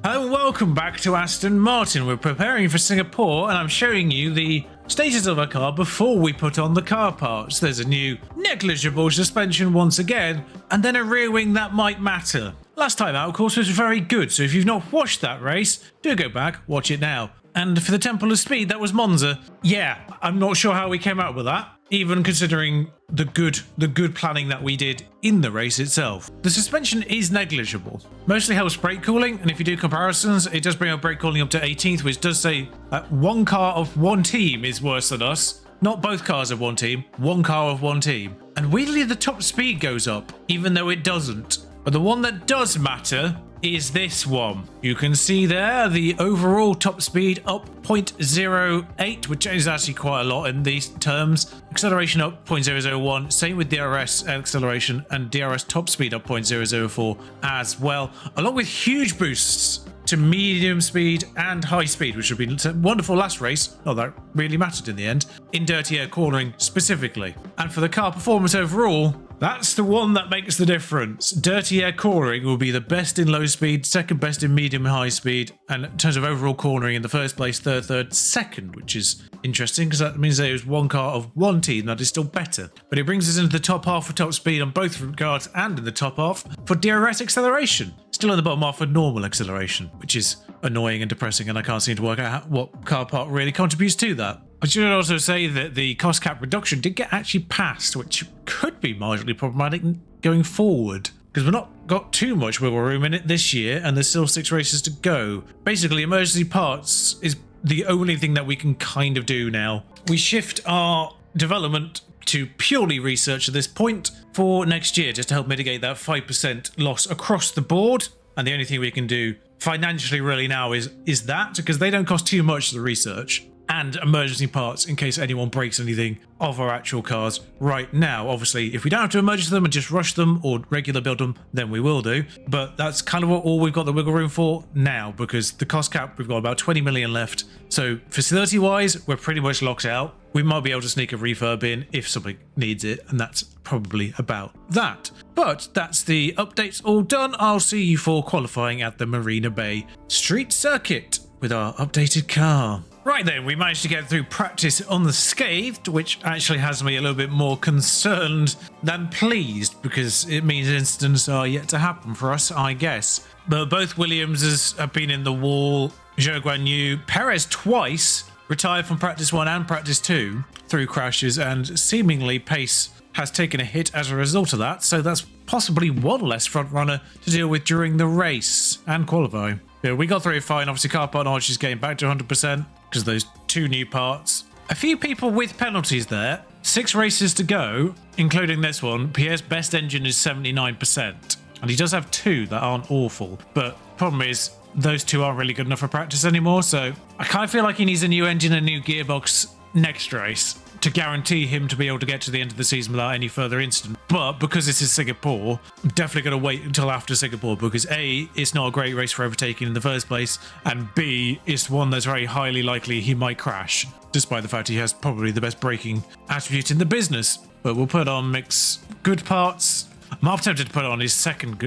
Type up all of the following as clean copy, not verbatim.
Hello and welcome back to Aston Martin. We're preparing for Singapore and I'm showing you the status of our car before we put on the car parts. There's a new negligible suspension once again, and then a rear wing that might matter. Last time out, of course, was very good, so if you've not watched that race, do go back, watch it now. And for the Temple of Speed, that was Monza. Yeah, I'm not sure how we came out with that, even considering the good planning that we did in the race itself. The suspension is negligible. Mostly helps brake cooling, and if you do comparisons, it does bring our brake cooling up to 18th, which does say that one car of one team is worse than us. Not both cars of one team, one car of one team. And weirdly, the top speed goes up, even though it doesn't. But the one that does matter is this one. You can see there the overall top speed up 0.08, which is actually quite a lot in these terms. Acceleration up 0.001, same with DRS acceleration, and DRS top speed up 0.004 as well, along with huge boosts to medium speed and high speed, which would be wonderful last race. Not that really mattered in the end, in dirty air cornering specifically. And for the car performance overall, that's the one that makes the difference. Dirty air cornering will be the best in low speed, second best in medium and high speed, and in terms of overall cornering in the first place, third, second, which is interesting because that means there is one car of one team that is still better. But it brings us into the top half for top speed on both regards and in the top half for DRS acceleration. Still in the bottom half for normal acceleration, which is annoying and depressing, and I can't seem to work out what car part really contributes to that. I should also say that the cost cap reduction did get actually passed, which could be marginally problematic going forward, because we've not got too much wiggle room in it this year, and there's still 6 races to go. Basically, emergency parts is the only thing that we can kind of do now. We shift our development to purely research at this point for next year, just to help mitigate that 5% loss across the board. And the only thing we can do financially really now is that, because they don't cost too much to research, and emergency parts in case anyone breaks anything of our actual cars right now. Obviously, if we don't have to emergency them and just rush them or regular build them, then we will do. But that's kind of all we've got the wiggle room for now, because the cost cap, we've got about 20 million left. So facility wise, we're pretty much locked out. We might be able to sneak a refurb in if somebody needs it, and that's probably about that. But that's the updates all done. I'll see you for qualifying at the Marina Bay Street Circuit with our updated car. Right then, we managed to get through practice unscathed, which actually has me a little bit more concerned than pleased, because it means incidents are yet to happen for us, I guess. But both Williamses have been in the wall. Zhou Guan Yu, Perez twice, retired from practice 1 and practice 2 through crashes, and seemingly pace has taken a hit as a result of that, so that's possibly one less front runner to deal with during the race and qualifying. Yeah, we got through it fine. Obviously, car part knowledge is getting back to 100% because of those 2 new parts. A few people with penalties there. 6 races to go, including this one. Pierre's best engine is 79%. And he does have 2 that aren't awful. But problem is, those 2 aren't really good enough for practice anymore. So I kind of feel like he needs a new engine and a new gearbox next race to guarantee him to be able to get to the end of the season without any further incident. But because this is Singapore, I'm definitely going to wait until after Singapore, because A, it's not a great race for overtaking in the first place, and B, it's one that's very highly likely he might crash, despite the fact he has probably the best braking attribute in the business. But we'll put on Mick's good parts. I'm half tempted to put on his second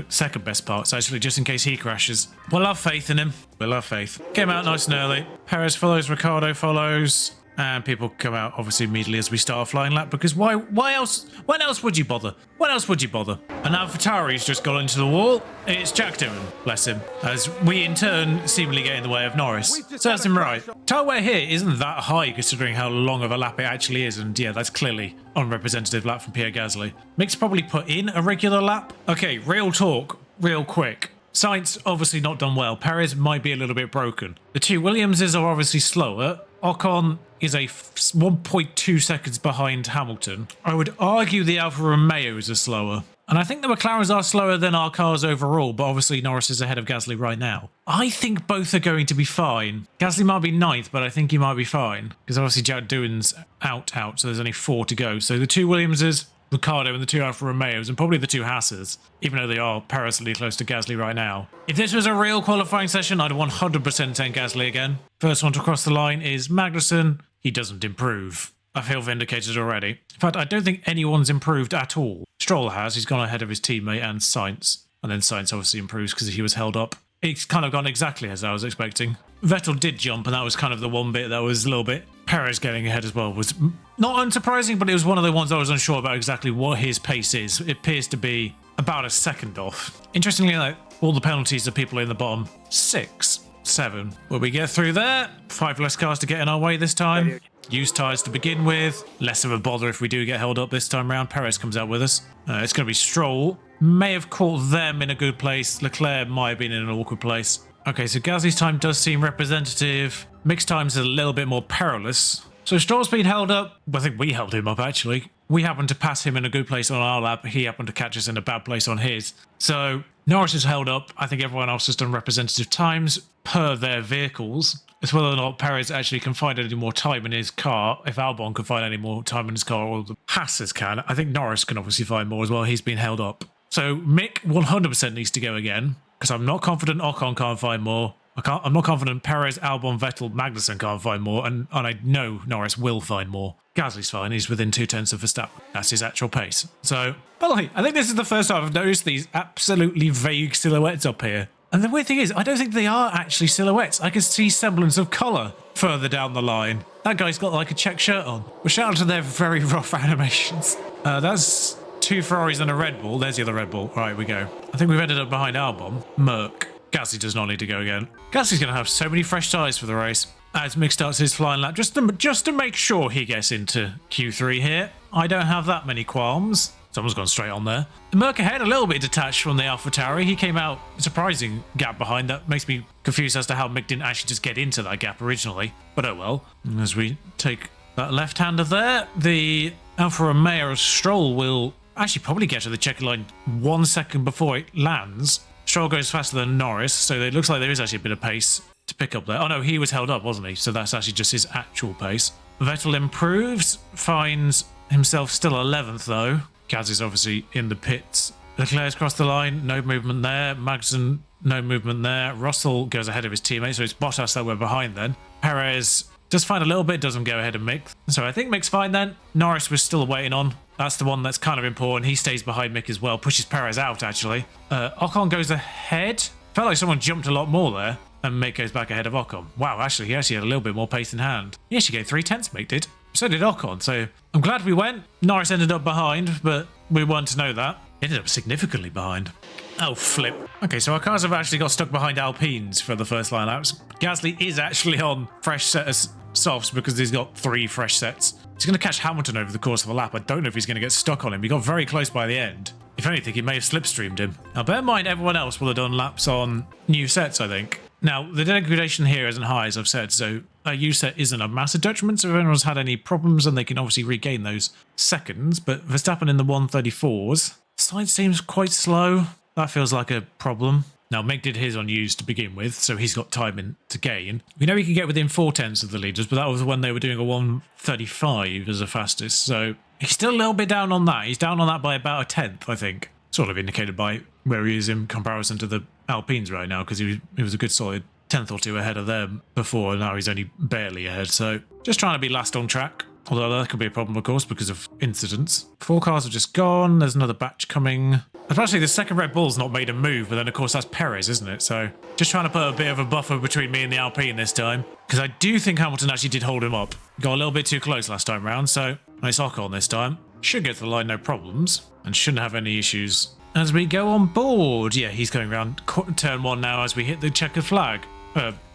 best parts, actually, just in case he crashes. We'll have faith in him. We'll have faith. Came out nice and early. Perez follows, Ricciardo follows. And people come out obviously immediately as we start a flying lap, because why else? When else would you bother? When else would you bother? And now AlphaTauri's just gone into the wall. It's Jack Dillon, bless him, as we in turn seemingly get in the way of Norris. Serves him right. Tire wear here isn't that high considering how long of a lap it actually is, and yeah, that's clearly unrepresentative lap from Pierre Gasly. Mick's probably put in a regular lap. Okay, real talk, real quick. Sainz obviously not done well. Perez might be a little bit broken. The 2 Williamses are obviously slower. Ocon is a 1.2 seconds behind Hamilton. I would argue the Alfa Romeos are slower. And I think the McLarens are slower than our cars overall, but obviously Norris is ahead of Gasly right now. I think both are going to be fine. Gasly might be 9th, but I think he might be fine, because obviously Jack Doohan's out, so there's only 4 to go. So the 2 Williamses, Ricciardo, and the 2 Alfa Romeos, and probably the 2 Hasses, even though they are perilously close to Gasly right now. If this was a real qualifying session, I'd 100% take Gasly again. First one to cross the line is Magnussen. He doesn't improve. I feel vindicated already. In fact, I don't think anyone's improved at all. Stroll has. He's gone ahead of his teammate and Sainz. And then Sainz obviously improves because he was held up it's kind of gone exactly as I was expecting. Vettel did jump, and that was kind of the one bit that was a little bit... Perez getting ahead as well was not unsurprising, but it was one of the ones I was unsure about exactly what his pace is. It appears to be about a second off. Interestingly, like, all the penalties are people in the bottom 6, 7. Will we get through there? 5 less cars to get in our way this time. Used tyres to begin with. Less of a bother if we do get held up this time round. Perez comes out with us. It's going to be Stroll. May have caught them in a good place. Leclerc might have been in an awkward place. Okay, so Gasly's time does seem representative. Mixed time's a little bit more perilous. So Stroll's been held up. I think we held him up, actually. We happened to pass him in a good place on our lap. He happened to catch us in a bad place on his. So Norris is held up. I think everyone else has done representative times per their vehicles. It's whether or not Perez actually can find any more time in his car. If Albon can find any more time in his car, or the Haas's can. I think Norris can obviously find more as well. He's been held up. So Mick 100% needs to go again, because I'm not confident Ocon can't find more. I'm not confident Perez, Albon, Vettel, Magnussen can't find more, and I know Norris will find more. Gasly's fine. He's within 0.2 of Verstappen. That's his actual pace. So, but like, I think this is the first time I've noticed these absolutely vague silhouettes up here. And the weird thing is, I don't think they are actually silhouettes. I can see semblance of colour further down the line. That guy's got like a check shirt on. Well, shout out to their very rough animations. That's 2 Ferraris and a Red Bull. There's the other Red Bull. Right, we go. I think we've ended up behind Albon. MICK. Gasly does not need to go again. Gasly's going to have so many fresh tyres for the race. As Mick starts his flying lap, just to make sure he gets into Q3 here. I don't have that many qualms. Someone's gone straight on there. MICK ahead, a little bit detached from the AlphaTauri. He came out a surprising gap behind. That makes me confused as to how Mick didn't actually just get into that gap originally. But oh well. As we take that left-hander there, the Alfa Romeo Stroll will actually probably get to the checker line 1 second before it lands. Stroll goes faster than Norris, so it looks like there is actually a bit of pace to pick up there. Oh no, he was held up, wasn't he? So that's actually just his actual pace. Vettel improves, finds himself still 11th though. Gasly's obviously in the pits. Leclerc's crossed the line, no movement there. Magnussen, no movement there. Russell goes ahead of his teammate, so it's Bottas that we're behind then. Perez does find a little bit, doesn't go ahead of Mick. So I think Mick's fine then. Norris was still waiting on. That's the one that's kind of important. He stays behind Mick as well, pushes Perez out actually. Ocon goes ahead. Felt like someone jumped a lot more there. And Mick goes back ahead of Ocon. Wow, actually, he actually had a little bit more pace in hand. He actually gave 3/10, Mick did. So did Ocon, so I'm glad we went. Norris ended up behind, but we weren't to know that. He ended up significantly behind. Oh, flip. Okay, so our cars have actually got stuck behind Alpines for the first line laps. Gasly is actually on fresh set of softs because he's got 3 fresh sets. He's going to catch Hamilton over the course of a lap. I don't know if he's going to get stuck on him. He got very close by the end. If anything, he may have slipstreamed him. Now, bear in mind, everyone else will have done laps on new sets, I think. Now, the degradation here isn't high, as I've said, so a U set isn't a massive detriment, so if anyone's had any problems, then they can obviously regain those seconds. But Verstappen in the 134s, Sainz seems quite slow. That feels like a problem. Now, Mick did his on used to begin with, so he's got time in to gain. We know he can get within 0.4 of the leaders, but that was when they were doing a 135 as the fastest, so he's still a little bit down on that. He's down on that by about 1/10, I think. Sort of indicated by where he is in comparison to the Alpines right now, because he was a good solid 10th or 2 ahead of them before, and now he's only barely ahead. So just trying to be last on track, although that could be a problem, of course, because of incidents. 4 cars have just gone. There's another batch coming. Especially the second Red Bull's not made a move, but then of course that's Perez, isn't it? So just trying to put a bit of a buffer between me and the Alpine this time, because I do think Hamilton actually did hold him up. Got a little bit too close last time round, so nice Ocon this time. Should get to the line no problems, and shouldn't have any issues as we go on board. Yeah, he's going around turn 1 now as we hit the checkered flag.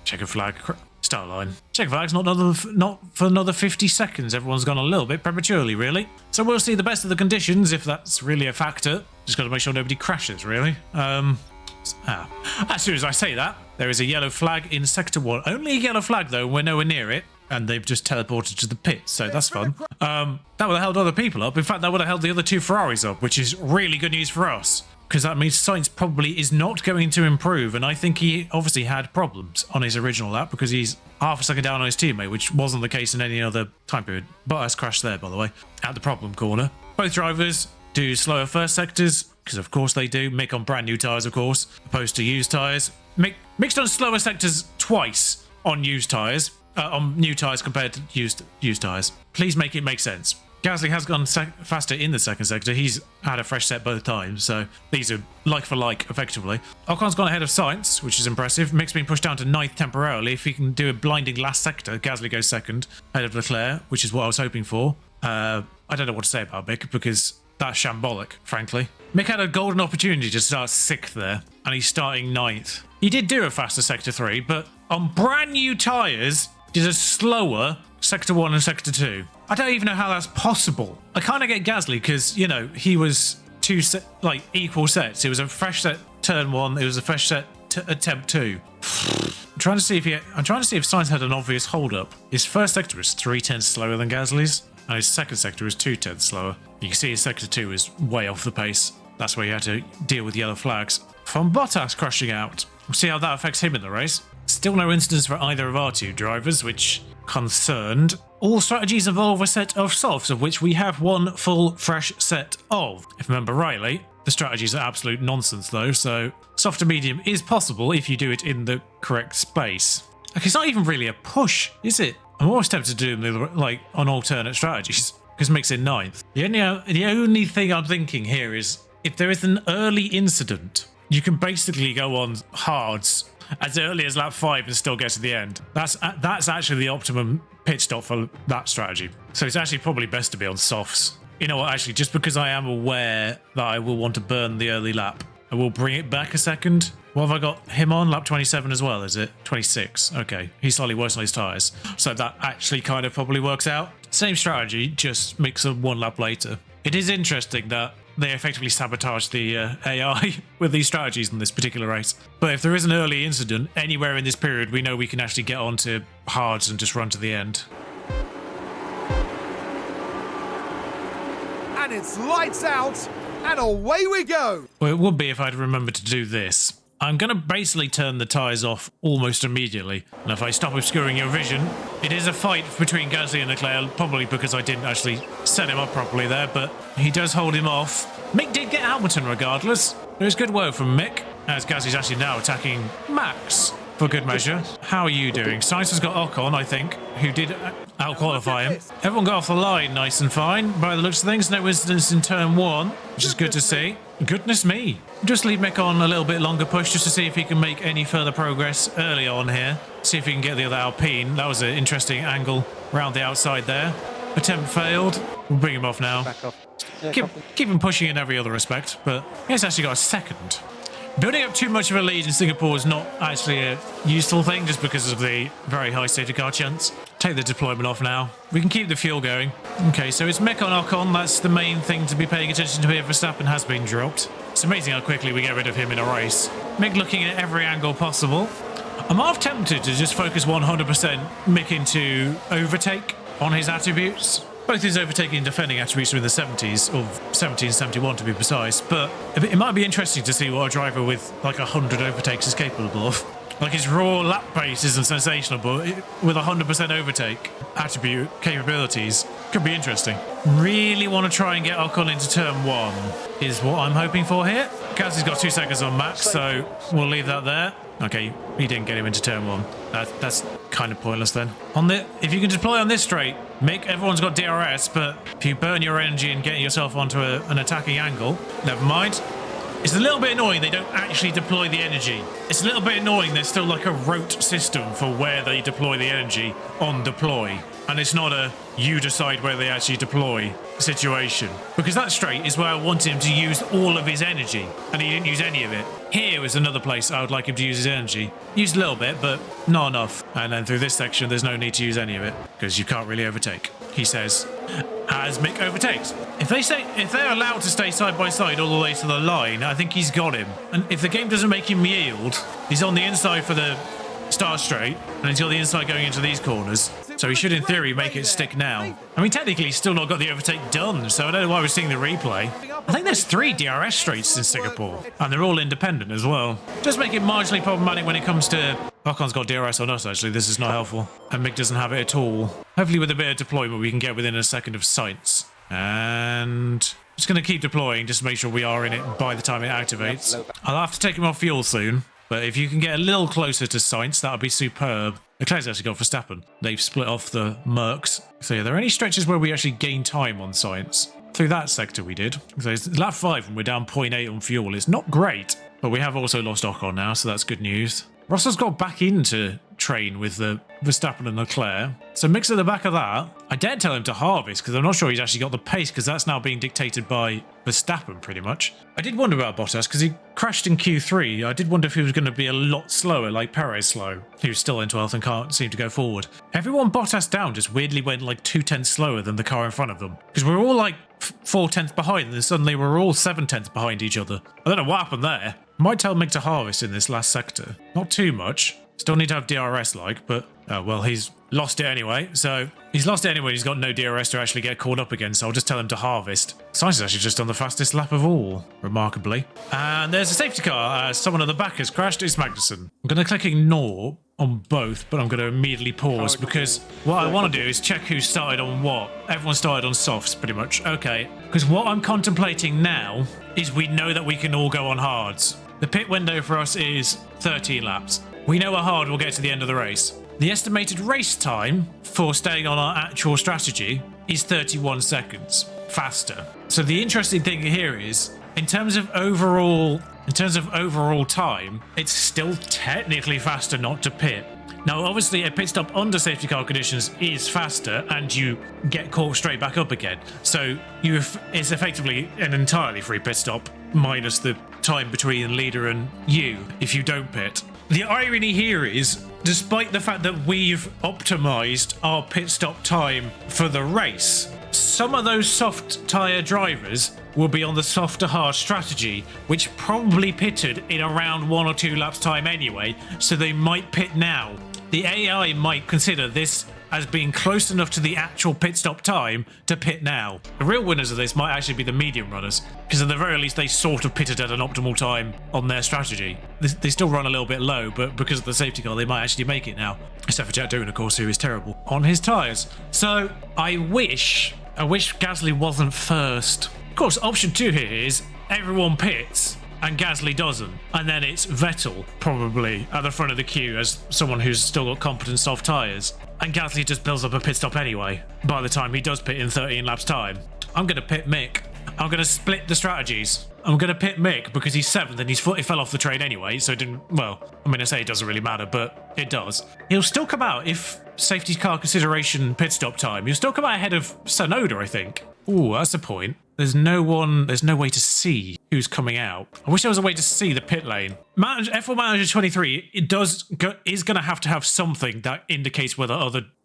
Checkered flag. Start line. Check flag's not for another 50 seconds. Everyone's gone a little bit prematurely, really. So we'll see the best of the conditions, if that's really a factor. Just got to make sure nobody crashes, really. As soon as I say that, there is a yellow flag in Sector 1. Only a yellow flag, though, we're nowhere near it. And they've just teleported to the pit, so that's fun. That would have held other people up. In fact, that would have held the other 2 Ferraris up, which is really good news for us, because that means Sainz probably is not going to improve, and I think he obviously had problems on his original lap because he's half a second down on his teammate, which wasn't the case in any other time period. Bottas crashed there, by the way, at the problem corner. Both drivers do slower first sectors, because of course they do. Mick on brand new tyres, of course, opposed to used tyres. Mick's done slower sectors twice on used tyres. On new tyres compared to used tyres. Please make it make sense. Gasly has gone faster in the second sector. He's had a fresh set both times, so these are like for like, effectively. Ocon's gone ahead of Sainz, which is impressive. Mick's been pushed down to 9th temporarily. If he can do a blinding last sector, Gasly goes second, ahead of Leclerc, which is what I was hoping for. I don't know what to say about Mick, because that's shambolic, frankly. Mick had a golden opportunity to start 6th there, and he's starting 9th. He did do a faster Sector 3, but on brand new tyres, did a slower Sector 1 and Sector 2. I don't even know how that's possible. I kind of get Gasly because, you know, he was two equal sets. It was a fresh set turn 1, it was a fresh set attempt 2. I'm trying to see if Sainz had an obvious hold up. His first sector is 3/10 slower than Gasly's, and his second sector is 2/10 slower. You can see his sector 2 is way off the pace. That's where you had to deal with yellow flags. From Bottas crashing out. We'll see how that affects him in the race. Still no incidents for either of our two drivers, which concerned. All strategies involve a set of softs, of which we have one full fresh set of. If I remember rightly, the strategies are absolute nonsense though, so soft to medium is possible if you do it in the correct space. Like, it's not even really a push, is it? I'm always tempted to do them like on alternate strategies, because it makes it 9th. The only thing I'm thinking here is if there is an early incident, you can basically go on hards as early as lap 5 and still get to the end. That's actually the optimum pit stop for that strategy. So it's actually probably best to be on softs. You know what, actually, just because I am aware that I will want to burn the early lap, I will bring it back a second. What have I got him on? Lap 27 as well, is it? 26. Okay, he's slightly worse on his tyres. So that actually kind of probably works out. Same strategy, just makes them 1 lap later. It is interesting that they effectively sabotage the AI with these strategies in this particular race. But if there is an early incident anywhere in this period, we know we can actually get onto hards and just run to the end. And it's lights out, and away we go. Well, it would be if I'd remembered to do this. I'm going to basically turn the tyres off almost immediately. And if I stop obscuring your vision, it is a fight between Gasly and Leclerc, probably because I didn't actually set him up properly there, but he does hold him off. Mick did get Hamilton regardless. It was good work from Mick, as Gasly's actually now attacking Max for good measure. How are you doing? Sainz has got Ocon, I think, who did out-qualify him. Everyone got off the line nice and fine by the looks of things. No incidents in turn 1, which is good to see. Goodness me. Just leave Mick on a little bit longer push just to see if he can make any further progress early on here. See if he can get the other Alpine. That was an interesting angle around the outside there. Attempt failed. We'll bring him off now. Back off. Yeah, keep him pushing in every other respect, but he's actually got a second. Building up too much of a lead in Singapore is not actually a useful thing just because of the very high safety car chance. Take the deployment off now. We can keep the fuel going. Okay, so it's Mick on Ocon. That's the main thing to be paying attention to here. Verstappen has been dropped. It's amazing how quickly we get rid of him in a race. Mick looking at every angle possible. I'm half tempted to just focus 100% Mick into overtake on his attributes. Both his overtaking and defending attributes are in the 70s, or 70 and 71 to be precise, but it might be interesting to see what a driver with like 100 overtakes is capable of. Like, his raw lap pace isn't sensational, but with 100% overtake attribute capabilities, could be interesting. Really want to try and get Ocon into turn 1 is what I'm hoping for here. Gasly's got 2 seconds on Max, so we'll leave that there. Okay, he didn't get him into turn 1. That's kind of pointless then. If you can deploy on this straight, Mick, everyone's got DRS, but if you burn your energy and get yourself onto an attacking angle, never mind. It's a little bit annoying they don't actually deploy the energy. It's a little bit annoying there's still like a rote system for where they deploy the energy on deploy. And it's not a you decide where they actually deploy situation. Because that straight is where I wanted him to use all of his energy, and he didn't use any of it. Here is another place I would like him to use his energy. Used a little bit, but not enough. And then through this section, there's no need to use any of it, because you can't really overtake, he says, as Mick overtakes. If they're allowed to stay side by side all the way to the line, I think he's got him. And if the game doesn't make him yield, he's on the inside for the start straight, and he's got the inside going into these corners. So he should, in theory, make it stick now. I mean, technically, he's still not got the overtake done, so I don't know why we're seeing the replay. I think there's 3 DRS straights in Singapore, and they're all independent as well. Just make it marginally problematic when it comes to... Ocon's got DRS on us, actually. This is not helpful. And Mick doesn't have it at all. Hopefully, with a bit of deployment, we can get within a second of Sainz. And... just going to keep deploying, just to make sure we are in it by the time it activates. I'll have to take him off fuel soon. But if you can get a little closer to Sainz, that would be superb. Leclerc's actually got Verstappen. They've split off the Mercs. So yeah, there are any stretches where we actually gain time on Sainz. Through that sector we did. So it's lap 5 and we're down 0.8 on fuel. It's not great, but we have also lost Ocon now, so that's good news. Russell's got back into train with the Verstappen and Leclerc. So Mick's at the back of that. I daren't tell him to harvest because I'm not sure he's actually got the pace because that's now being dictated by Verstappen pretty much. I did wonder about Bottas because he crashed in Q3. I did wonder if he was going to be a lot slower like Perez slow. He was still in 12th and can't seem to go forward. Everyone Bottas down just weirdly went like 2/10 slower than the car in front of them because we're all like 4/10 behind and then suddenly we're all 7/10 behind each other. I don't know what happened there. Might tell Mick to harvest in this last sector. Not too much. Still need to have DRS like, but well, he's lost it anyway. So he's lost it anyway. He's got no DRS to actually get caught up again. So I'll just tell him to harvest. Sainz has actually just done the fastest lap of all, remarkably. And there's a safety car. Someone at the back has crashed. It's Magnussen. I'm going to click ignore on both, but I'm going to immediately pause because what I want to do is check who started on what. Everyone started on softs pretty much. Okay. Because what I'm contemplating now is we know that we can all go on hards. The pit window for us is 13 laps. We know a hard will get to the end of the race. The estimated race time for staying on our actual strategy is 31 seconds faster. So the interesting thing here is, in terms of overall time, it's still technically faster not to pit. Now, obviously, a pit stop under safety car conditions is faster, and you get caught straight back up again. So it's effectively an entirely free pit stop, minus the time between leader and you if you don't pit. The irony here is, despite the fact that we've optimized our pit stop time for the race, some of those soft tyre drivers will be on the softer hard strategy, which probably pitted in around 1 or 2 laps time anyway, so they might pit now. The AI might consider this as being close enough to the actual pit stop time to pit now. The real winners of this might actually be the medium runners, because at the very least they sort of pitted at an optimal time on their strategy. They still run a little bit low, but because of the safety car they might actually make it now. Except for Jack Doohan, of course, who is terrible on his tyres. So I wish Gasly wasn't first. Of course, option 2 here is everyone pits and Gasly doesn't, and then it's Vettel probably at the front of the queue as someone who's still got competent soft tyres, and Gasly just builds up a pit stop anyway by the time he does pit in 13 laps time. I'm going to pit Mick. I'm going to split the strategies. I'm going to pit Mick because he's 7th and he fell off the train anyway, so it didn't, well, I mean, I say it doesn't really matter, but it does. He'll still come out if safety car consideration pit stop time. He'll still come out ahead of Tsunoda, I think. Ooh, that's a point. There's no way to see who's coming out. I wish there was a way to see the pit lane. F1 Manager 23, is going to have something that indicates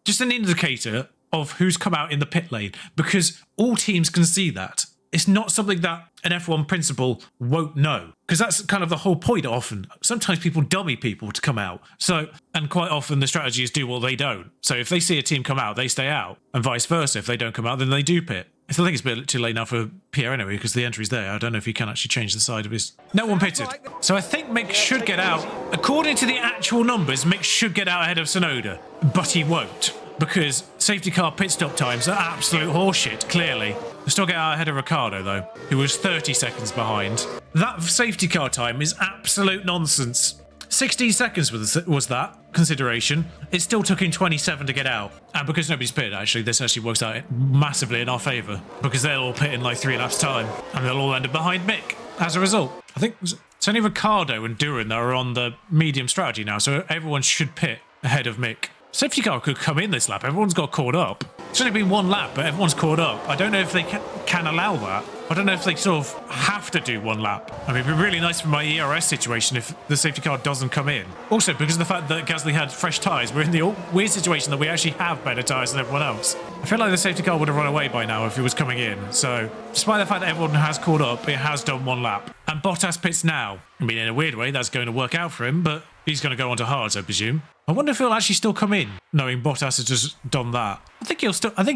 just an indicator of who's come out in the pit lane, because all teams can see that. It's not something that an F1 principal won't know, because that's kind of the whole point often. Sometimes people dummy people to come out. So, and quite often the strategy is do what they don't. So if they see a team come out, they stay out, and vice versa. If they don't come out, then they do pit. I think it's a bit too late now for Pierre anyway, because the entry's there. I don't know if he can actually change the side of his... No one pitted. So I think Mick should get out. According to the actual numbers, Mick should get out ahead of Tsunoda, but he won't, because safety car pit stop times are absolute horseshit, clearly. He'll still get out ahead of Ricciardo, though, who was 30 seconds behind. That safety car time is absolute nonsense. 16 seconds was that consideration. It still took him 27 to get out. And because nobody's pitted, actually, this actually works out massively in our favour, because they'll all pit in like 3 laps time, and they'll all end up behind Mick as a result. I think it's only Ricciardo and Doohan that are on the medium strategy now, so everyone should pit ahead of Mick. Safety car could come in this lap. Everyone's got caught up. It's only been 1 lap, but everyone's caught up. I don't know if they can allow that. I don't know if they sort of have to do 1 lap. I mean, it'd be really nice for my ERS situation if the safety car doesn't come in. Also, because of the fact that Gasly had fresh tyres, we're in the weird situation that we actually have better tyres than everyone else. I feel like the safety car would have run away by now if it was coming in. So, despite the fact that everyone has caught up, it has done 1 lap. And Bottas pits now. I mean, in a weird way, that's going to work out for him, but he's going to go on to hards, I presume. I wonder if he'll actually still come in, knowing Bottas has just done that. I think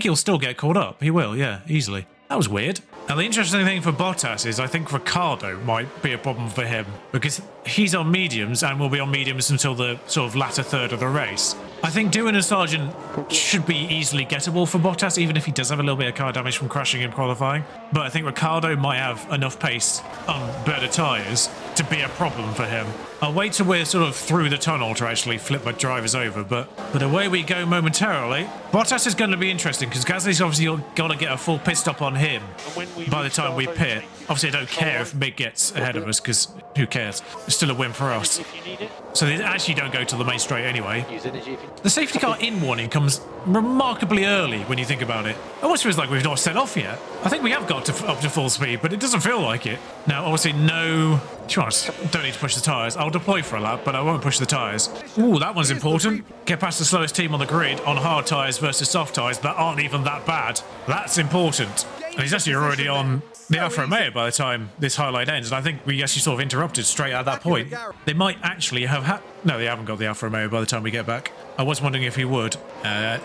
he'll still get caught up. He will, yeah, easily. That was weird. Now, the interesting thing for Bottas is I think Ricciardo might be a problem for him, because he's on mediums and will be on mediums until the sort of latter third of the race. I think Doohan and Sargent should be easily gettable for Bottas, even if he does have a little bit of car damage from crashing in qualifying. But I think Ricciardo might have enough pace on better tyres to be a problem for him. I'll wait till we're sort of through the tunnel to actually flip my drivers over, but away we go momentarily. Bottas is going to be interesting because Gasly's obviously got to get a full pit stop on him by the time we pit. Obviously, I don't care if Mick gets ahead of us because who cares? It's still a win for us. So they actually don't go to the main straight anyway. The safety car in warning comes remarkably early when you think about it. It almost feels like we've not set off yet. I think we have got up to full speed, but it doesn't feel like it. Now, obviously, no chance. Don't need to push the tyres. I'll deploy for a lap, but I won't push the tyres. Ooh, that one's important. Get past the slowest team on the grid on hard tyres versus soft tyres that aren't even that bad. That's important. And he's actually already on the Alfa Romeo by the time this highlight ends, and I think we actually sort of interrupted straight at that point. They might actually have no, they haven't got the Alfa Romeo by the time we get back. I was wondering if he would,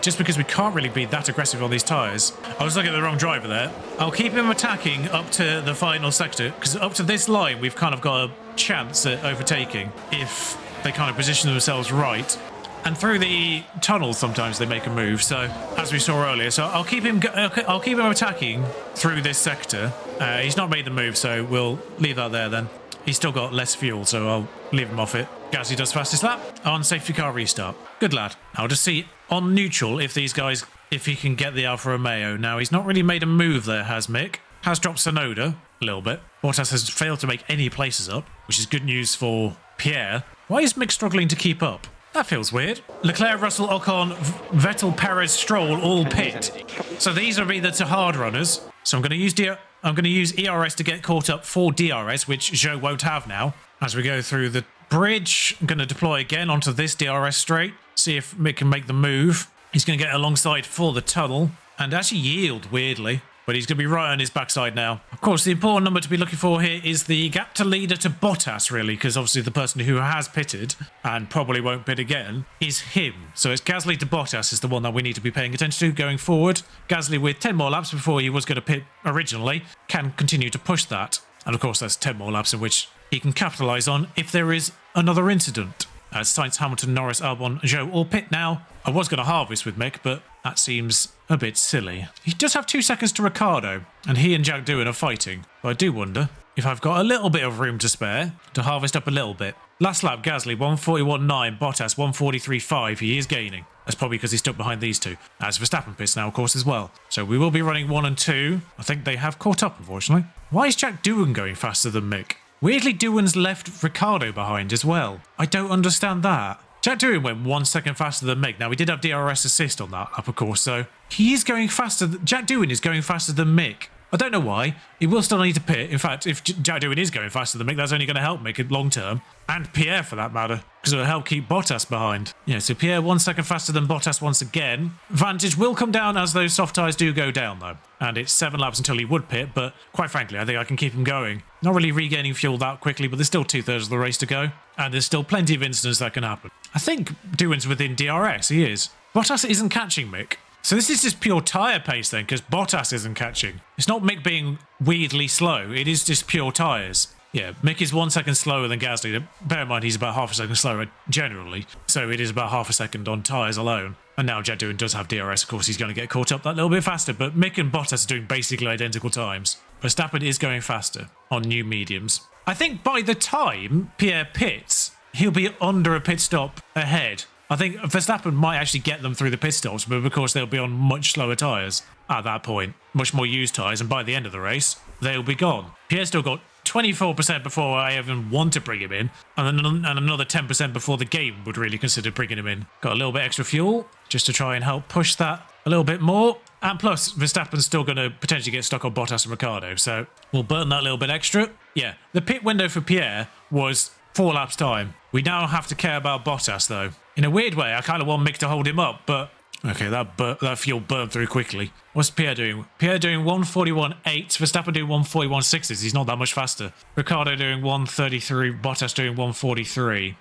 just because we can't really be that aggressive on these tyres. I was looking at the wrong driver there. I'll keep him attacking up to the final sector, because up to this line we've kind of got a chance at overtaking if they kind of position themselves right. And through the tunnel, sometimes they make a move. So, as we saw earlier, so I'll keep him attacking through this sector. He's not made the move, so we'll leave that there then. He's still got less fuel, so I'll leave him off it. Gasly does fastest lap on safety car restart. Good lad. I'll just see on neutral if these guys, if he can get the Alfa Romeo. Now, he's not really made a move there, has Mick. Has dropped Sonoda a little bit. Bottas has failed to make any places up, which is good news for Pierre. Why is Mick struggling to keep up? That feels weird. Leclerc, Russell, Ocon, Vettel, Perez, Stroll all pit. So these are either to hard runners. So I'm going to use ERS to get caught up for DRS, which Zhou won't have now. As we go through the bridge, I'm going to deploy again onto this DRS straight. See if Mick can make the move. He's going to get alongside for the tunnel and actually yield weirdly. But he's going to be right on his backside now. Of course, the important number to be looking for here is the gap to leader to Bottas, really, because obviously the person who has pitted and probably won't pit again is him. So it's Gasly to Bottas is the one that we need to be paying attention to going forward. Gasly, with 10 more laps before he was going to pit originally, can continue to push that. And of course, that's 10 more laps in which he can capitalise on if there is another incident. As Sainz, Hamilton, Norris, Albon, Zhou all pit now. I was going to harvest with Mick, but that seems a bit silly. He does have 2 seconds to Ricciardo, and he and Jack Doohan are fighting. But I do wonder if I've got a little bit of room to spare to harvest up a little bit. Last lap, Gasly, 141.9, Bottas, 143.5. He is gaining. That's probably because he's stuck behind these two. As Verstappen pits now, of course, as well. So we will be running 1 and 2. I think they have caught up, unfortunately. Why is Jack Doohan going faster than Mick? Weirdly, Doohan's left Ricciardo behind as well. I don't understand that. Jack Doohan went 1 second faster than Mick. Now, we did have DRS assist on that lap, of course, so he is going faster. Jack Doohan is going faster than Mick. I don't know why. He will still need to pit. In fact, if Jack Doohan is going faster than Mick, that's only going to help Mick long term. And Pierre, for that matter, because it'll help keep Bottas behind. Yeah, so Pierre 1 second faster than Bottas once again. Vantage will come down as those soft tyres do go down, though. And it's 7 laps until he would pit, but quite frankly, I think I can keep him going. Not really regaining fuel that quickly, but there's still 2/3 of the race to go. And there's still plenty of incidents that can happen. I think Doohan's within DRS, he is. Bottas isn't catching Mick. So this is just pure tyre pace then, because Bottas isn't catching. It's not Mick being weirdly slow, it is just pure tyres. Yeah, Mick is 1 second slower than Gasly. Bear in mind, he's about half a second slower generally, so it is about half a second on tyres alone. And now Jack Doohan does have DRS, of course he's going to get caught up that little bit faster, but Mick and Bottas are doing basically identical times. Verstappen is going faster on new mediums. I think by the time Pierre pits, he'll be under a pit stop ahead. I think Verstappen might actually get them through the pit stops, but of course they'll be on much slower tyres at that point. Much more used tyres, and by the end of the race, they'll be gone. Pierre's still got 24% before I even want to bring him in, and another 10% before the game would really consider bringing him in. Got a little bit extra fuel, just to try and help push that a little bit more. And plus, Verstappen's still going to potentially get stuck on Bottas and Ricciardo, so we'll burn that little bit extra. Yeah, the pit window for Pierre was 4 laps time. We now have to care about Bottas, though. In a weird way, I kind of want Mick to hold him up, but okay, that fuel burned through quickly. What's Pierre doing? Pierre doing 141.8, Verstappen doing 141.6. He's not that much faster. Ricciardo doing 133, Bottas doing 143.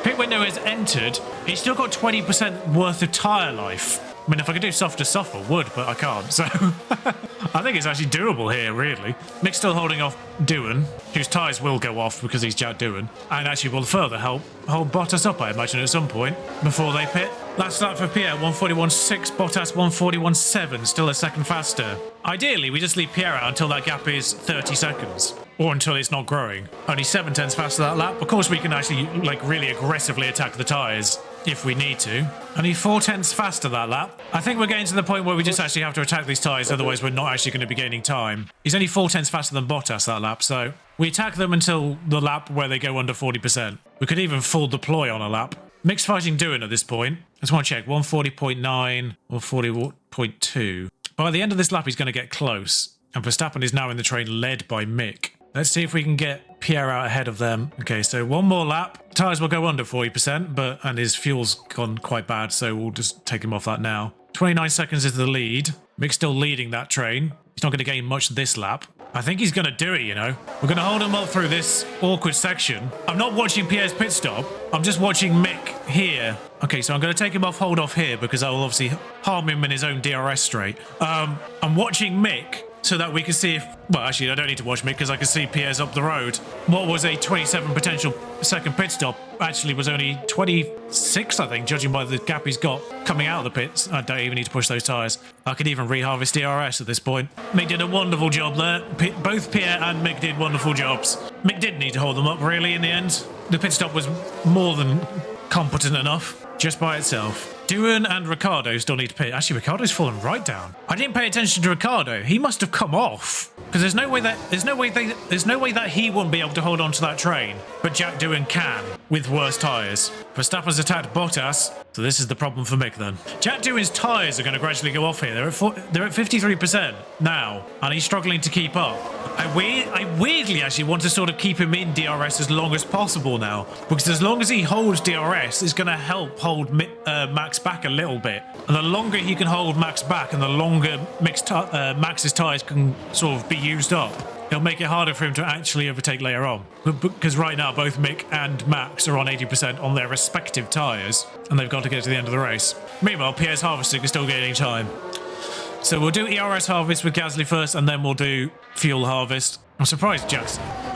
Pit window is entered. He's still got 20% worth of tyre life. I mean, if I could do soft to soft, I would, but I can't. So I think it's actually doable here, really. Mick's still holding off Doohan, whose tyres will go off because he's Jack Doohan, and actually will further help hold Bottas up, I imagine, at some point before they pit. Last lap for Pierre, 141.6, Bottas 141.7, still a second faster. Ideally, we just leave Pierre out until that gap is 30 seconds. Or until it's not growing. Only 7 tenths faster that lap. Of course, we can actually, like, really aggressively attack the tyres if we need to. Only 4 tenths faster that lap. I think we're getting to the point where we just actually have to attack these tyres, otherwise we're not actually going to be gaining time. He's only 4 tenths faster than Bottas that lap, so we attack them until the lap where they go under 40%. We could even full deploy on a lap. Mick's fighting Doohan at this point. Let's want to check. 140.9 or 40.2. By the end of this lap, he's going to get close. And Verstappen is now in the train led by Mick. Let's see if we can get Pierre out ahead of them. Okay, so one more lap. Tyres will go under 40%, and his fuel's gone quite bad, so we'll just take him off that now. 29 seconds is the lead. Mick's still leading that train. He's not going to gain much this lap. I think he's going to do it, you know. We're going to hold him up through this awkward section. I'm not watching Pierre's pit stop. I'm just watching Mick here. Okay, so I'm going to take him off hold off here because I will obviously harm him in his own DRS straight. I'm watching Mick so that we can see if... Well, actually, I don't need to watch Mick because I can see Pierre's up the road. What was a 27 potential second pit stop actually was only 26, I think, judging by the gap he's got coming out of the pits. I don't even need to push those tyres. I could even reharvest DRS at this point. Mick did a wonderful job there. Both Pierre and Mick did wonderful jobs. Mick didn't need to hold them up, really, in the end. The pit stop was more than competent enough, just by itself. Doohan and Ricciardo still need to pit. Actually, Ricciardo's fallen right down. I didn't pay attention to Ricciardo. He must have come off because there's no way that he wouldn't be able to hold on to that train. But Jack Doohan can with worse tyres. Verstappen's attacked Bottas, so this is the problem for Mick then. Jack Doohan's tyres are going to gradually go off here. They're at 53% now, and he's struggling to keep up. I weirdly actually want to sort of keep him in DRS as long as possible now, because as long as he holds DRS, it's going to help hold Max back a little bit. And the longer he can hold Max back, and the longer Max's tyres can sort of be used up, it'll make it harder for him to actually overtake later on. Because right now, both Mick and Max are on 80% on their respective tyres, and they've got to get to the end of the race. Meanwhile, Pierre's harvesting is still gaining time. So we'll do ERS harvest with Gasly first, and then we'll do fuel harvest. I'm surprised Jack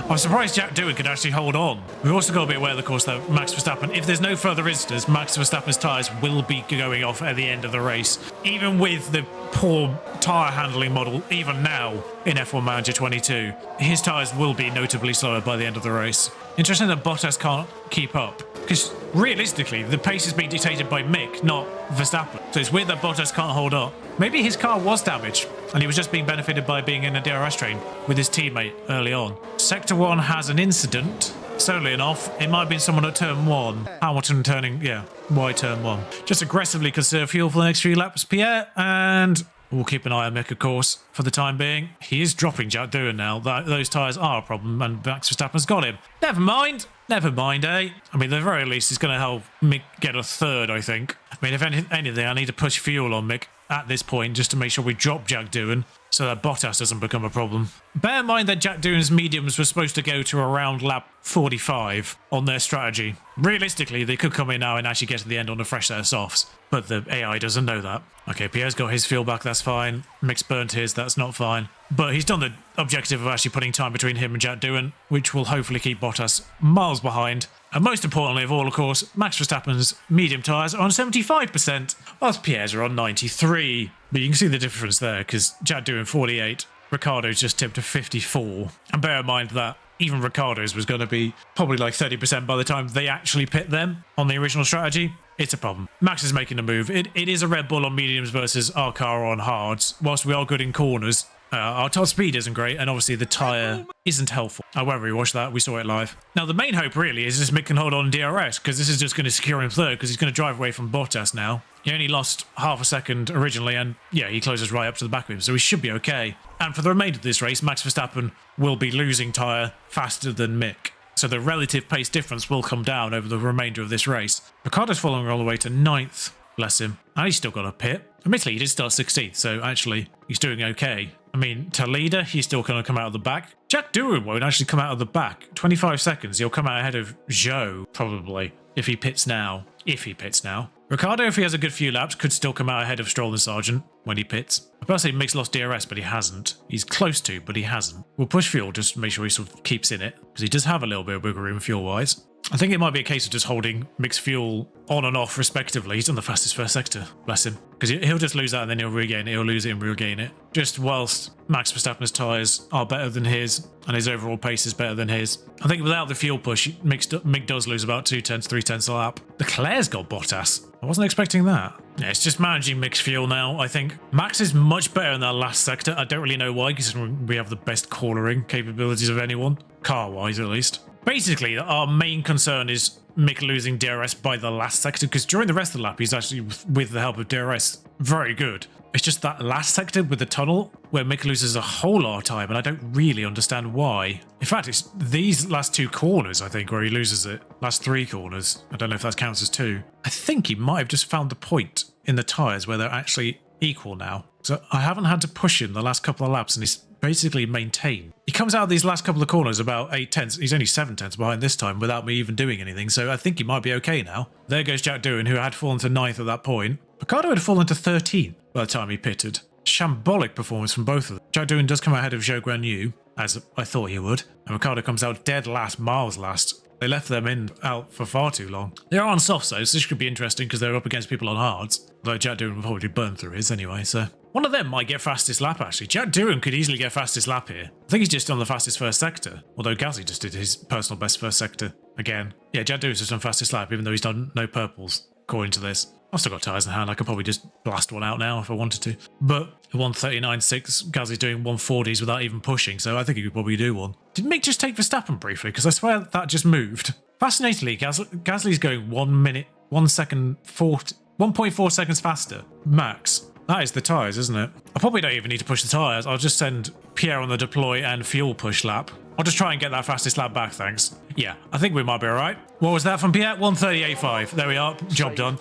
Doohan can actually hold on. We've also got to be aware, of course, that Max Verstappen, if there's no further incidents, Max Verstappen's tyres will be going off at the end of the race. Even with the poor tyre handling model, even now in F1 Manager 22, his tyres will be notably slower by the end of the race. Interesting that Bottas can't keep up, because realistically, the pace is being dictated by Mick, not Verstappen. So it's weird that Bottas can't hold up. Maybe his car was damaged, and he was just being benefited by being in a DRS train with his teammate early on. Sector 1 has an incident. Solely enough, it might have been someone at turn 1. Hamilton turning, wide turn 1. Just aggressively conserve fuel for the next few laps, Pierre, and we'll keep an eye on Mick, of course, for the time being. He is dropping Jack Doohan now. Those tyres are a problem, and Max Verstappen's got him. Never mind, eh? I mean, at the very least, it's going to help Mick get a third, I think. I mean, if anything, I need to push fuel on Mick at this point just to make sure we drop Jack Doohan so that Bottas doesn't become a problem. Bear in mind that Jack Doohan's mediums were supposed to go to around lap 45 on their strategy. Realistically, they could come in now and actually get to the end on a fresh set of softs, but the AI doesn't know that. Okay, Pierre's got his fuel back, that's fine. Mick's burnt his, that's not fine. But he's done the objective of actually putting time between him and Jack Doohan, which will hopefully keep Bottas miles behind. And most importantly of all, of course, Max Verstappen's medium tyres are on 75%, whilst Pierre's are on 93%. But you can see the difference there, because Jack Doohan 48, Ricciardo's just tipped to 54. And bear in mind that even Ricciardo's was going to be probably like 30% by the time they actually pit them on the original strategy. It's a problem. Max is making a move. It is a Red Bull on mediums versus our car on hards. Whilst we are good in corners, our top speed isn't great, and obviously the tyre isn't helpful. I won't rewatch that, we saw it live. Now the main hope really is just Mick can hold on DRS, because this is just going to secure him third, because he's going to drive away from Bottas now. He only lost half a second originally, and yeah, he closes right up to the back of him, so he should be okay. And for the remainder of this race, Max Verstappen will be losing tyre faster than Mick. So the relative pace difference will come down over the remainder of this race. Ricciardo's following all the way to 9th, bless him. And he's still got a pit. Admittedly, he did start 16th, so actually, he's doing okay. I mean, to leader, he's still going to come out of the back. Jack Doohan won't actually come out of the back. 25 seconds, he'll come out ahead of Zhou, probably, if he pits now. if he pits now. Ricciardo, if he has a good few laps, could still come out ahead of Stroll and Sargent when he pits. I personally Mick's lost DRS, but he hasn't. He's close to, but he hasn't. We'll push fuel just to make sure he sort of keeps in it, because he does have a little bit of wiggle room fuel-wise. I think it might be a case of just holding Mick's fuel on and off respectively. He's on the fastest first sector, bless him. Because he'll just lose that and then he'll regain it, he'll lose it and regain it. Just whilst Max Verstappen's tyres are better than his and his overall pace is better than his. I think without the fuel push, Mick does lose about 2/10, 3/10 a lap. Leclerc's got Bottas. I wasn't expecting that. Yeah, it's just managing Mick's fuel now, I think. Max is much better in that last sector. I don't really know why, because we have the best cornering capabilities of anyone, car-wise at least. Basically, our main concern is Mick losing DRS by the last sector, because during the rest of the lap, he's actually, with the help of DRS, very good. It's just that last sector with the tunnel where Mick loses a whole lot of time, and I don't really understand why. In fact, it's these last 2 corners, I think, where he loses it. Last 3 corners. I don't know if that counts as 2. I think he might have just found the point in the tyres where they're actually equal now. So I haven't had to push him the last couple of laps, and he's basically maintained. He comes out of these last couple of corners about 8/10. He's only 7/10 behind this time without me even doing anything, so I think he might be okay now. There goes Jack Doohan, who had fallen to 9th at that point. Ricciardo had fallen to 13th by the time he pitted. Shambolic performance from both of them. Jack Doohan does come ahead of Zhou Guanyu, as I thought he would, and Ricciardo comes out dead last, miles last. They left them out for far too long. They're on softs, so this could be interesting because they're up against people on hards. Though Jack Doohan will probably burn through his anyway, so... One of them might get fastest lap, actually. Jack Doohan could easily get fastest lap here. I think he's just on the fastest first sector. Although Gasly just did his personal best first sector again. Yeah, Jack Doohan's just on fastest lap, even though he's done no purples, according to this. I've still got tyres in hand. I could probably just blast one out now if I wanted to. But 139.6, Gasly's doing 140s without even pushing, so I think he could probably do one. Did Mick just take Verstappen briefly? Because I swear that just moved. Fascinatingly, Gasly's going 1.4 seconds faster. Max. That is the tyres, isn't it? I probably don't even need to push the tyres. I'll just send Pierre on the deploy and fuel push lap. I'll just try and get that fastest lap back, thanks. Yeah, I think we might be alright. What was that from Pierre? 138.5. There we are. Job done.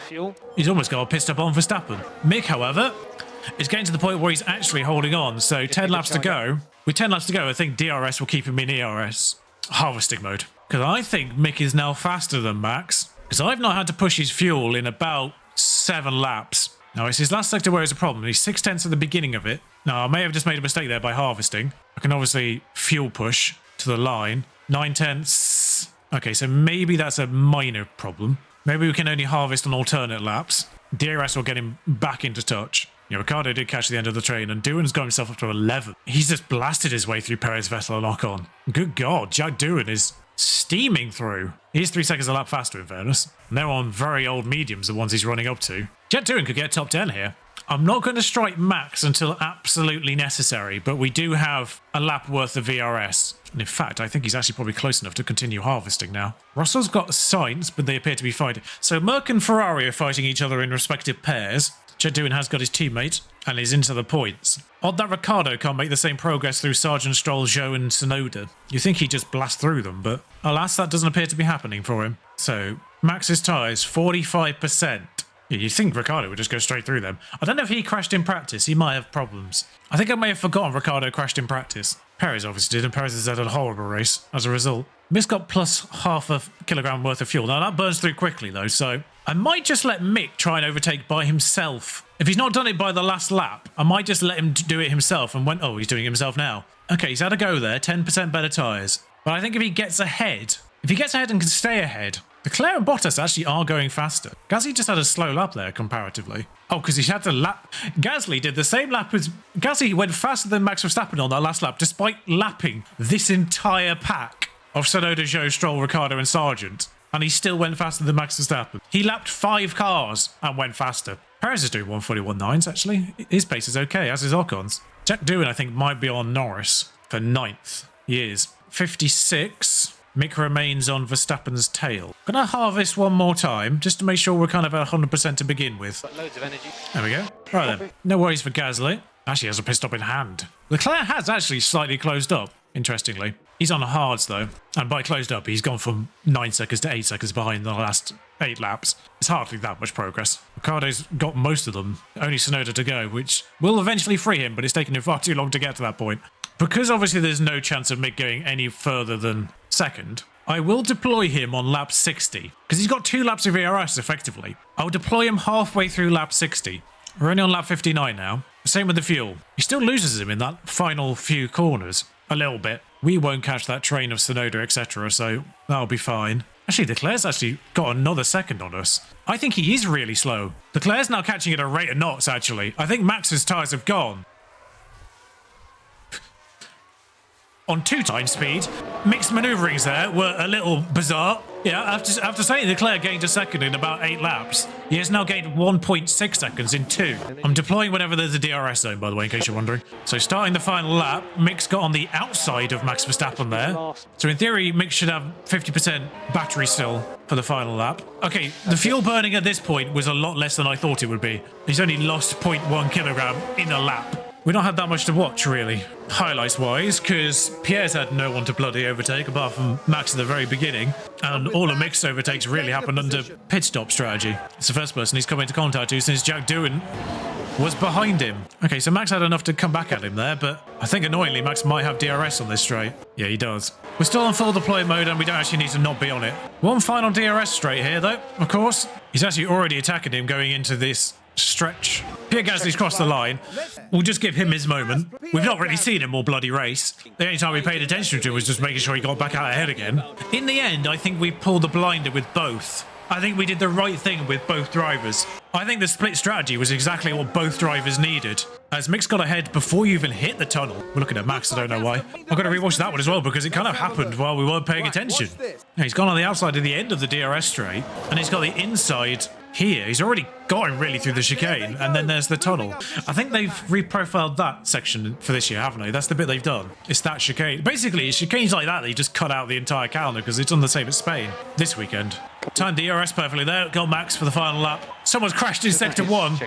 He's almost got a pit stop on Verstappen. Mick, however, is getting to the point where he's actually holding on. So 10 laps to go. With 10 laps to go, I think DRS will keep him in ERS. Harvesting mode. Because I think Mick is now faster than Max. Because I've not had to push his fuel in about 7 laps. Now, it's his last sector where it's a problem. He's 6/10 at the beginning of it. Now, I may have just made a mistake there by harvesting. I can obviously fuel push to the line. 9/10. Okay, so maybe that's a minor problem. Maybe we can only harvest on alternate laps. DRS will get him back into touch. You know, Ricciardo did catch the end of the train, and Doohan's got himself up to 11. He's just blasted his way through Perez, Vettel, and Ocon. Good God, Jack Doohan is steaming through. He's 3 seconds a lap faster, in fairness. And they're on very old mediums, the ones he's running up to. Jack Doohan could get top 10 here. I'm not going to strike Max until absolutely necessary, but we do have a lap worth of VRS. And in fact, I think he's actually probably close enough to continue harvesting now. Russell's got Sainz, but they appear to be fighting. So Merck and Ferrari are fighting each other in respective pairs. Jack Doohan has got his teammate and is into the points. Odd that Ricciardo can't make the same progress through Sargent, Stroll, Zhou and Tsunoda. You think he'd just blast through them, but alas, that doesn't appear to be happening for him. So Max's tyres, 45%. Yeah, you'd think Ricciardo would just go straight through them. I don't know if he crashed in practice. He might have problems. I think I may have forgotten Ricciardo crashed in practice. Perez obviously did, and Perez has had a horrible race as a result. Mick's got plus half a kilogram worth of fuel. Now, that burns through quickly, though, so I might just let Mick try and overtake by himself. If he's not done it by the last lap, I might just let him do it himself and oh, he's doing it himself now. Okay, he's had a go there, 10% better tyres. But I think if he gets ahead and can stay ahead, Leclerc and Bottas actually are going faster. Gasly just had a slow lap there, comparatively. Oh, because he had to lap... Gasly did the same lap as... Gasly went faster than Max Verstappen on that last lap, despite lapping this entire pack of Tsunoda, Zhou, Stroll, Ricciardo and Sargent. And he still went faster than Max Verstappen. He lapped 5 cars and went faster. Perez is doing 141.9s, actually. His pace is okay, as is Ocon's. Jack Doohan, I think, might be on Norris for 9th. He is. 56... Mick remains on Verstappen's tail. Gonna harvest one more time, just to make sure we're kind of at 100% to begin with. Got loads of energy. There we go. Right then. No worries for Gasly. Actually has a pit stop in hand. Leclerc has actually slightly closed up, interestingly. He's on hards, though. And by closed up, he's gone from 9 seconds to 8 seconds behind the last 8 laps. It's hardly that much progress. Ricciardo's got most of them. Only Tsunoda to go, which will eventually free him, but it's taken him far too long to get to that point. Because obviously there's no chance of Mick going any further than second, I will deploy him on lap 60 because he's got 2 laps of ERS effectively. I'll deploy him halfway through lap 60. We're only on lap 59 now. Same with the fuel. He still loses him in that final few corners a little bit. We won't catch that train of Sonoda, etc. So that'll be fine. Actually, Leclerc's actually got another second on us. I think he is really slow. Leclerc's now catching at a rate of knots, actually. I think Max's tyres have gone. On 2 times speed, mixed manoeuvrings there were a little bizarre. Yeah, after saying Leclerc gained a second in about 8 laps, he has now gained 1.6 seconds in 2. I'm deploying whenever there's a DRS zone, by the way, in case you're wondering. So starting the final lap, Mick's got on the outside of Max Verstappen there. So in theory, Mick should have 50% battery still for the final lap. Okay, the fuel burning at this point was a lot less than I thought it would be. He's only lost 0.1 kilogram in a lap. We don't have that much to watch, really, highlights-wise, because Pierre's had no one to bloody overtake, apart from Max at the very beginning, and all of Mick's overtakes really happened under pit stop strategy. It's the first person he's come into contact to since Jack Doohan was behind him. Okay, so Max had enough to come back at him there, but I think annoyingly Max might have DRS on this straight. Yeah, he does. We're still on full deploy mode, and we don't actually need to not be on it. One final DRS straight here, though, of course. He's actually already attacking him going into this stretch. Pierre Gasly's crossed the line. We'll just give him his moment. We've not really seen him all bloody race. The only time we paid attention to him was just making sure he got back out ahead again. In the end, I think we pulled the blinder with both. I think we did the right thing with both drivers. I think the split strategy was exactly what both drivers needed. As Mick's got ahead before you even hit the tunnel. We're looking at Max, I don't know why. I've got to rewatch that one as well because it kind of happened while we weren't paying attention. He's gone on the outside of the end of the DRS straight, and he's got the inside here. He's already got him really through the chicane, and then there's the tunnel. I think they've reprofiled that section for this year, haven't they? That's the bit they've done. It's that chicane. Basically, it's chicanes like that you just cut out the entire calendar because it's on the same as Spain this weekend. Timed the DRS perfectly there. Got Max for the final lap. Someone's crashed in sector 1.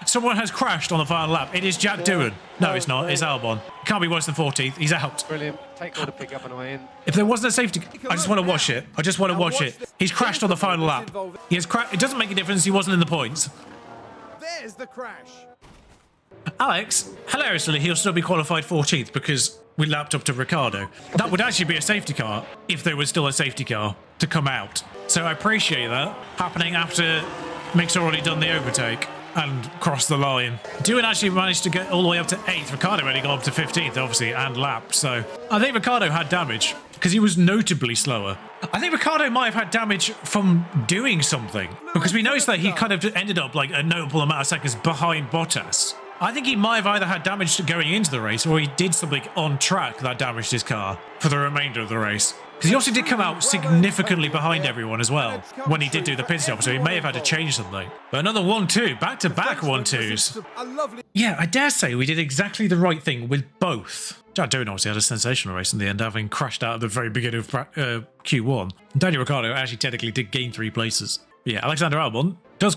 Someone has crashed on the final lap. It is Jack Doohan. No, it's not. It's Albon. Can't be worse than 14th. He's out. Brilliant. Take all the pick up on the way in. If there wasn't a safety... I just want to watch it. I just want to watch it. He's crashed on the final lap. He has It doesn't make a difference. He wasn't in the points. There's the crash. Alex, hilariously, he'll still be qualified 14th because we lapped up to Ricciardo. That would actually be a safety car if there was still a safety car to come out. So I appreciate that happening after Mick's already done the overtake and crossed the line. Doohan actually managed to get all the way up to 8th. Ricciardo only got up to 15th, obviously, and lapped. So I think Ricciardo had damage because he was notably slower. I think Ricciardo might have had damage from doing something because we noticed that he kind of ended up like a notable amount of seconds behind Bottas. I think he might have either had damage going into the race or he did something on track that damaged his car for the remainder of the race. Because he also did come out significantly behind everyone as well when he did do the pit stop, so he may have had to change something. But another 1-2, back-to-back 1-2s. Yeah, I dare say we did exactly the right thing with both. Jack Doohan obviously had a sensational race in the end, having crashed out at the very beginning of Q1. Daniel Ricciardo actually technically did gain 3 places. Yeah, Alexander Albon does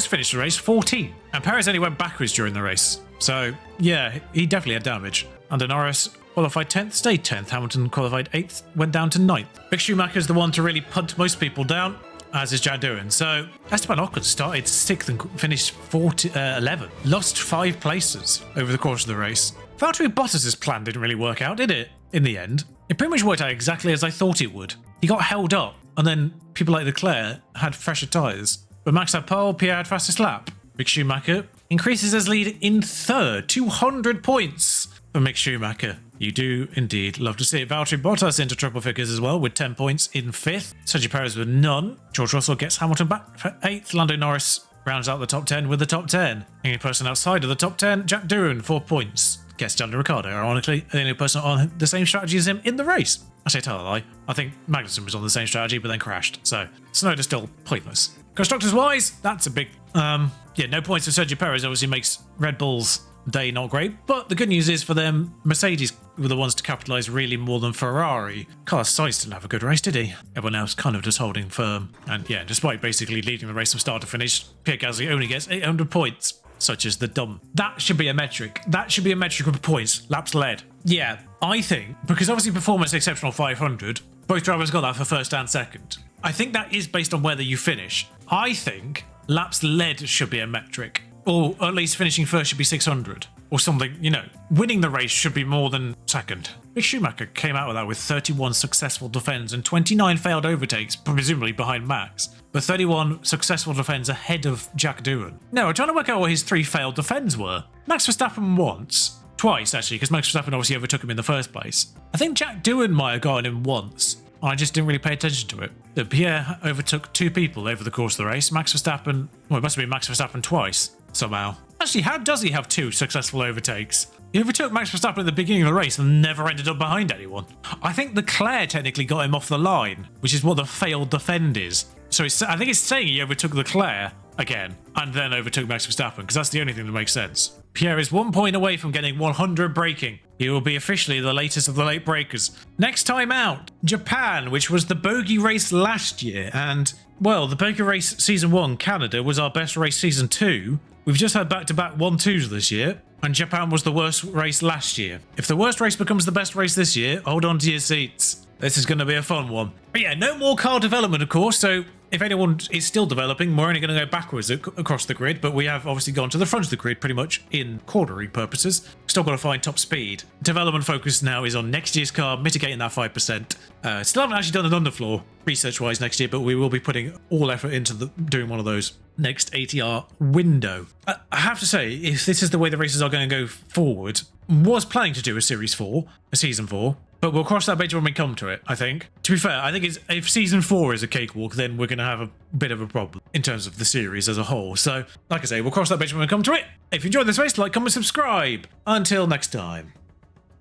finish the race 14th, and Perez only went backwards during the race. So yeah, he definitely had damage. Under Norris qualified 10th, stayed 10th. Hamilton qualified 8th, went down to 9th. Mick Schumacher's the one to really punt most people down, as is Jack Doohan. So Esteban Ocon started 6th and finished 11th. Lost 5 places over the course of the race. Valtteri Bottas' plan didn't really work out, did it? In the end, it pretty much worked out exactly as I thought it would. He got held up, and then people like Leclerc had fresher tyres. But Max had pole, Pierre had fastest lap. Mick Schumacher increases his lead in 3rd, 200 points for Mick Schumacher. You do indeed love to see it. Valtteri Bottas into triple figures as well with 10 points in 5th. Sergio Perez with none. George Russell gets Hamilton back for 8th. Lando Norris rounds out the top 10 with the top 10. The only person outside of the top 10, Jack Doohan, 4 points. Gets Daniel Ricciardo, ironically, the only person on the same strategy as him in the race. I say tell a lie. I think Magnussen was on the same strategy, but then crashed. So Tsunoda's still pointless. Constructors-wise, that's a big... yeah, no points for Sergio Perez. Obviously makes Red Bull's day not great. But the good news is for them, Mercedes were the ones to capitalise really more than Ferrari. Carlos Sainz didn't have a good race, did he? Everyone else kind of just holding firm. And yeah, despite basically leading the race from start to finish, Pierre Gasly only gets 800 points. Such as the dumb. That should be a metric. That should be a metric of points. Laps led. Yeah, I think, because obviously performance exceptional 500, both drivers got that for 1st and 2nd. I think that is based on whether you finish. I think laps led should be a metric. Or at least finishing 1st should be 600. or something, you know, winning the race should be more than second. Mick Schumacher came out with that with 31 successful defends and 29 failed overtakes, presumably behind Max, but 31 successful defends ahead of Jack Doohan. Now, we're trying to work out what his 3 failed defends were. Max Verstappen once. Twice, actually, because Max Verstappen obviously overtook him in the first place. I think Jack Doohan might have gotten him once. I just didn't really pay attention to it. But Pierre overtook 2 people over the course of the race. Max Verstappen, well, it must have been Max Verstappen twice, somehow. Actually, how does he have 2 successful overtakes? He overtook Max Verstappen at the beginning of the race and never ended up behind anyone. I think Leclerc technically got him off the line, which is what the failed defend is. So I think it's saying he overtook Leclerc again and then overtook Max Verstappen, because that's the only thing that makes sense. Pierre is 1 point away from getting 100 braking. He will be officially the latest of the late breakers. Next time out, Japan, which was the bogey race last year. And, well, the bogey race season 1, Canada, was our best race season 2. We've just had back-to-back 1-2s this year. And Japan was the worst race last year. If the worst race becomes the best race this year, hold on to your seats. This is going to be a fun one. But yeah, no more car development, of course, so if anyone is still developing, we're only going to go backwards across the grid, but we have obviously gone to the front of the grid pretty much in cornering purposes. Still got to find top speed. Development focus now is on next year's car, mitigating that 5%. Still haven't actually done an underfloor research-wise next year, but we will be putting all effort into doing one of those next ATR window. I have to say, if this is the way the races are going to go forward, was planning to do a Series 4, a Season 4, but we'll cross that bridge when we come to it, I think. To be fair, I think if Season 4 is a cakewalk, then we're going to have a bit of a problem in terms of the series as a whole. So, like I say, we'll cross that bridge when we come to it. If you enjoyed this race, like, comment, subscribe. Until next time.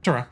Ta-ra.